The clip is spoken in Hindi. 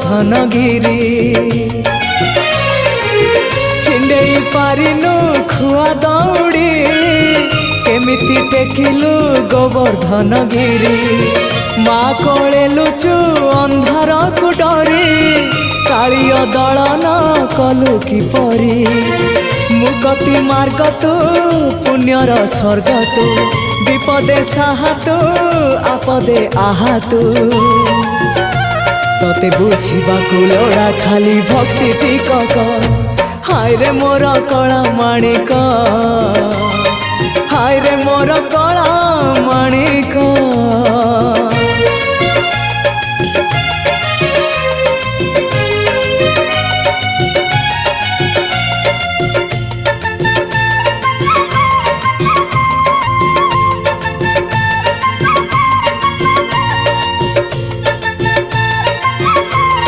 गोवर्धनगिरी छिंडेई पारिनु खुआ दौड़ी केमिति टेकिलु गोवर्धनगिरी माँ कोले लुचु अंधार को डरी कालिय दलन कलु किपरि मुकति मार्ग तू पुण्यर स्वर्ग तू विपदे साहा तू आपदे आहा तू तते बुझिबाकु लोड़ा खाली भक्ति टिकक हाय रे मोर कला माणिक हाय रे मोर कला माणिक।